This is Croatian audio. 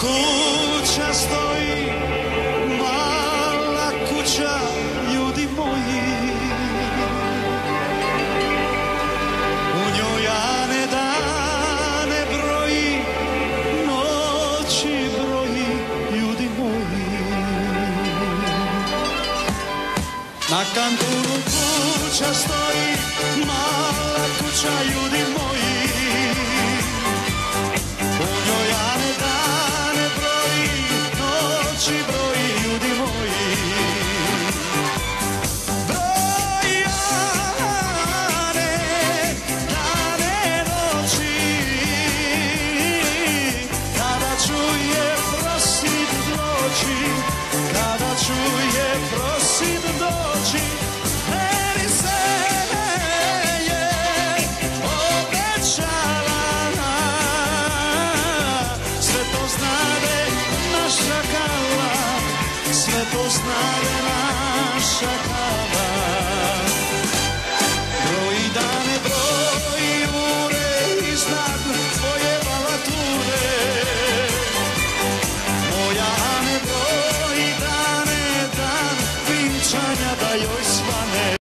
Kuća stoji, mala kuća, ljudi moji. U njoj Ane dane broji, noći broji, ljudi moji. Na kantunu kuća stoji, mala kuća, ljudi moji. U njoj Ane dane broji, noći broji, ljudi moji. Broji Ane, dane, noći, kada čuje prosit doći, kada čuje prosit doći, meni se je obećala. Sve to znade naša Kala, sve to znade naša Kala.